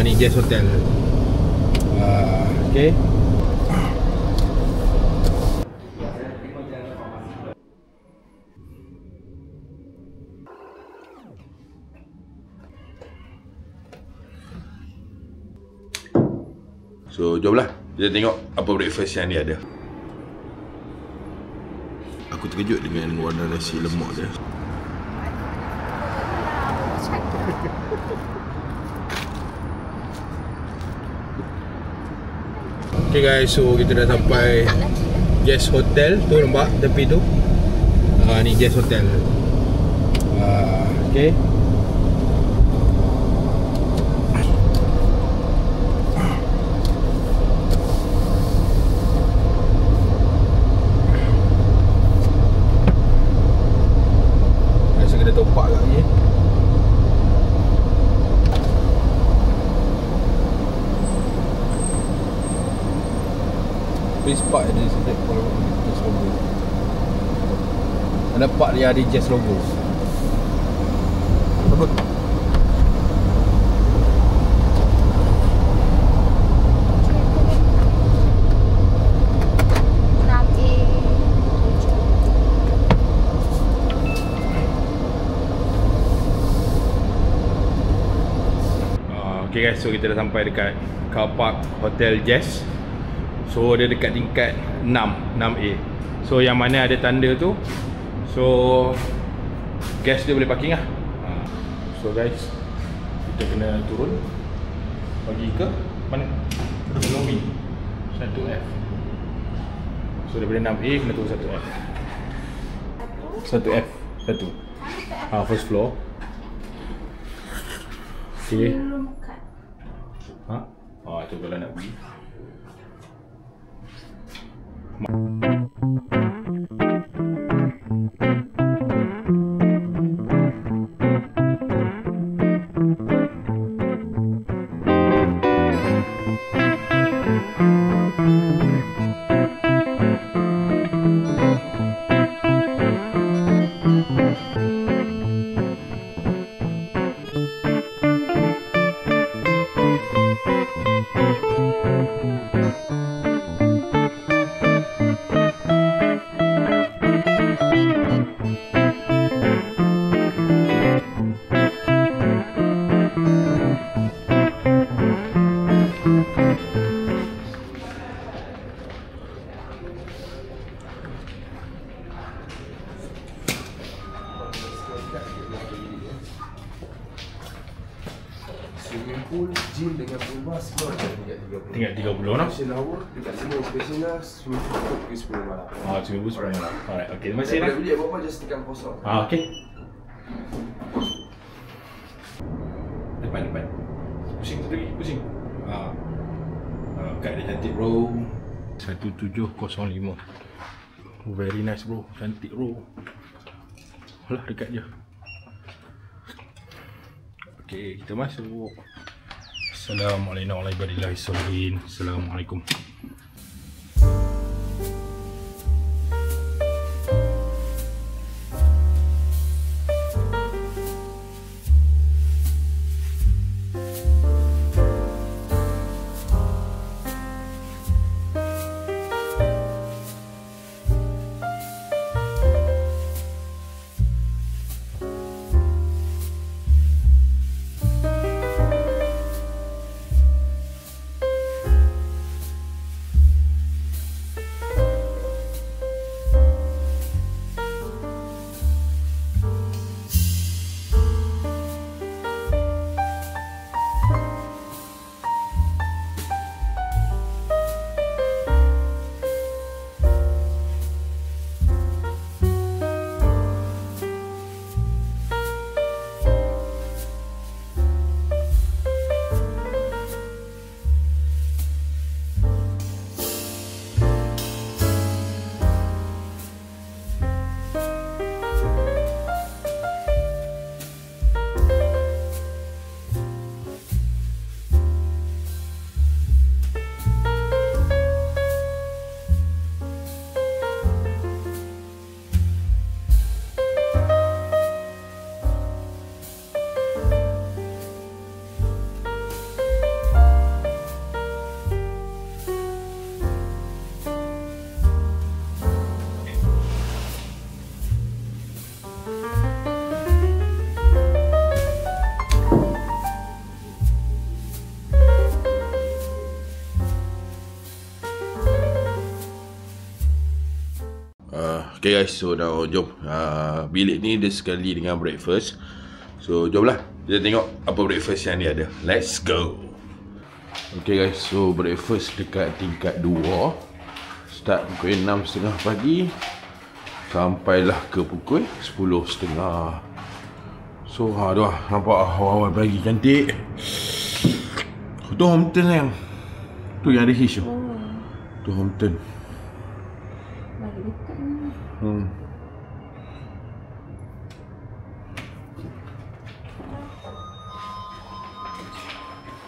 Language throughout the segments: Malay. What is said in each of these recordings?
Ni guest hotel. Okay. So jomlah kita tengok apa breakfast yang dia ada. Aku terkejut dengan warna nasi lemak dia. Okay guys, so kita dah sampai guest hotel tu, nampak tepi tu. Ni guest hotel. Okay. Rasa kena topak kat ni. Please park ada sedap kalau Jazz logo. Ada park dia ada Jazz logo. Apa? Okay guys, so kita dah sampai dekat car park Hotel Jazz. So dia dekat tingkat 6A. So yang mana ada tanda tu, so guest dia boleh parking lah. So guys, kita kena turun pergi ke mana? Ke lobby 1F. So daripada 6A kena turun 1F. 1F 1. First floor. Okay. Itu kalau nak pergi. Swimming pool, gym dengan pool bar semua tinggal 30. Tinggal 30 noh. Special hour dekat sini specialnya swimming pool pukul 10 malam. Swimming pool 10 malam. Alright, okay. Terima kasih lah. Bila apa-apa just tekan kosong. Okay. Depan. Pusing tu lagi, pusing. Kad dia cantik bro. 1705. Very nice bro, cantik bro. Alah, dekat je. Okay, kita masuk. Assalamualaikum warahmatullahi wabarakatuh. Assalamualaikum. Okay guys, so now jom bilik ni dia sekali dengan breakfast. So jomlah kita tengok apa breakfast yang dia ada. Let's go. Okay guys, so breakfast dekat tingkat 2. Start pukul 6.30 pagi sampailah ke pukul 10.30. So tu lah, nampak awal-awal pagi cantik. Tu Hampton sayang. Tu yang ada hish tu. Tu Hampton. Lagi dekat ni.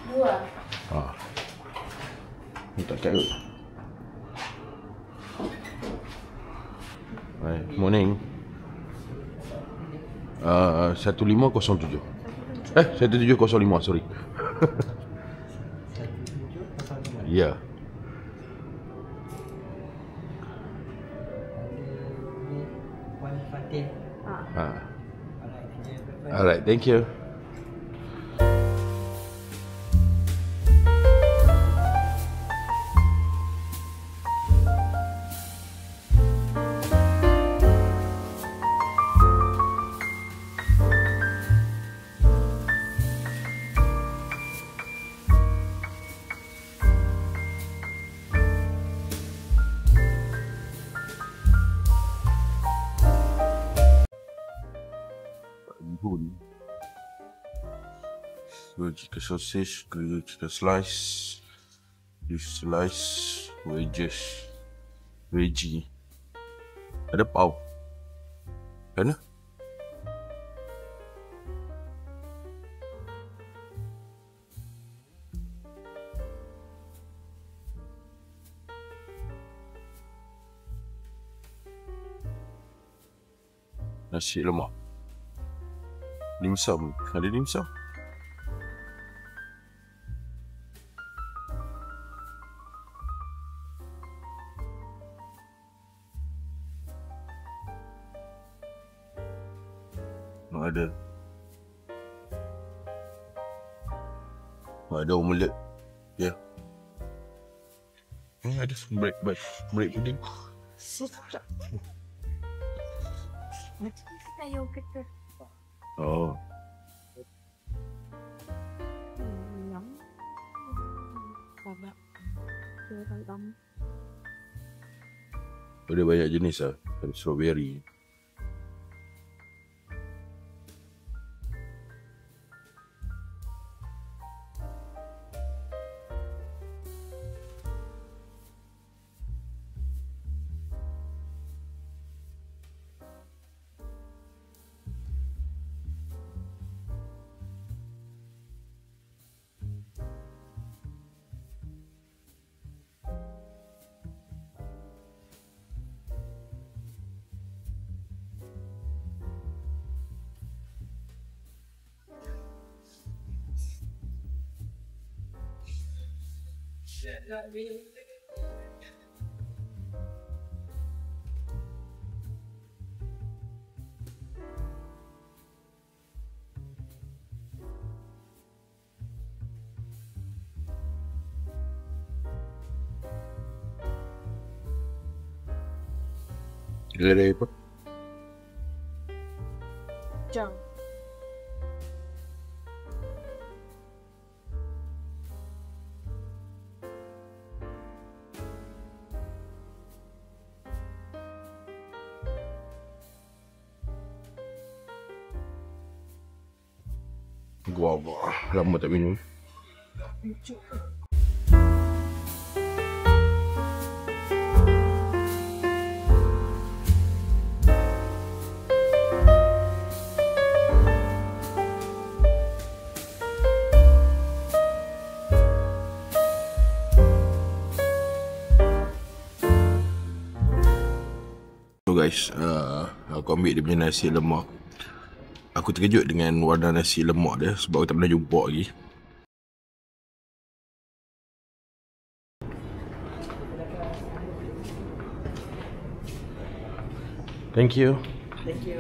Dua. Ni tak kat kot. Hai, morning. 1507. 1705, sorry. Ya. Alright, thank you. Bihun, grilled chicken sausage, grilled chicken slice, beef slice, wedges, veggie, ada pau, kan? Nasi lemak, dimsum, ada dimsum. Ada omelette. Ya. Ada break pudding. Sedap. Macam kita yogurt tu. Oh. Nhắm. Sedap. Sedap. Ada banyak jenis lah. Ada strawberry. Ada apa? Jam. Guava. Lama tak minum. So guys, aku ambil dia punya nasi lemak. Aku terkejut dengan warna nasi lemak dia sebab aku tak pernah jumpa lagi. Thank you. Thank you.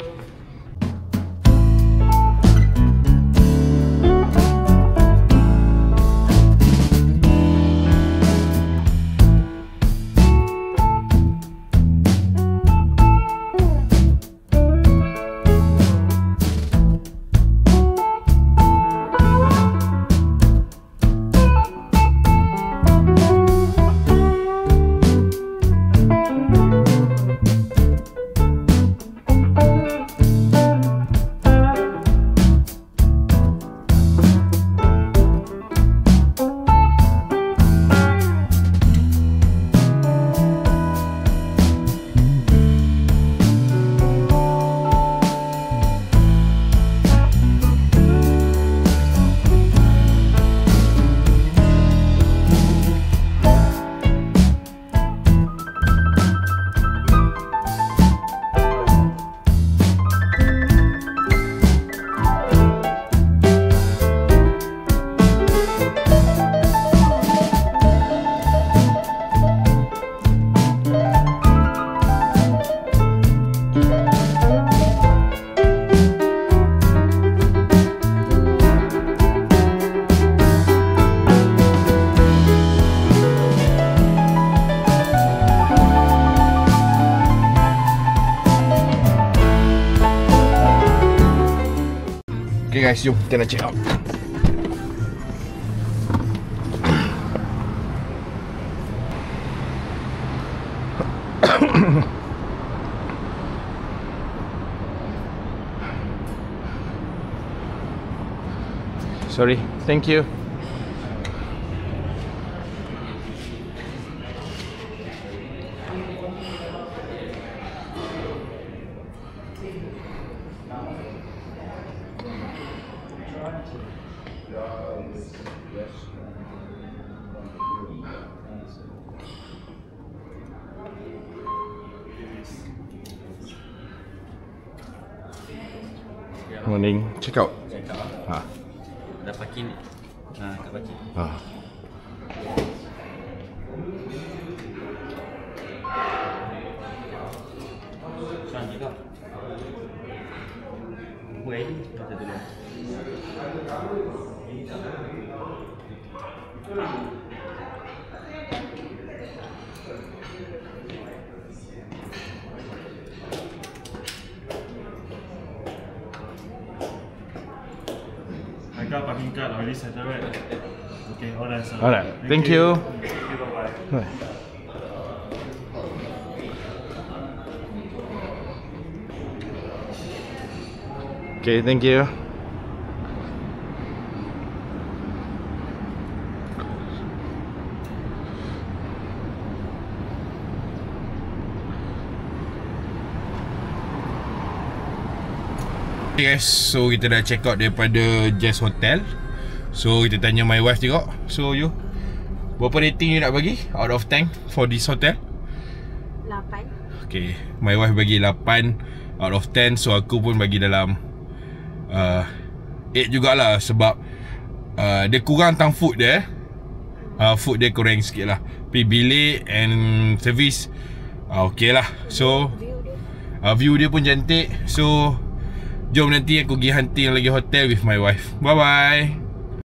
guys, jom kita nak check out. Sorry, thank you. Morning, check out. Ha. Dah parking. Kat parking. Ha. Sean juga. Boleh kita dulu. I got parking card already settled, right? Okay, alright, sir. Alright, thank you. Thank you, bye-bye. Okay, thank you. Okay guys, so kita dah check out daripada Jazz Hotel. So kita tanya my wife juga. So you, berapa rating you nak bagi out of 10 for this hotel? 8. Okay, my wife bagi 8 out of 10. So aku pun bagi dalam 8 jugalah. Sebab dia kurang tang food dia. Food dia kurang sikit lah. Tapi bilik and service okay lah. So view dia pun cantik. So jom nanti aku pergi hunting lagi hotel with my wife. Bye bye.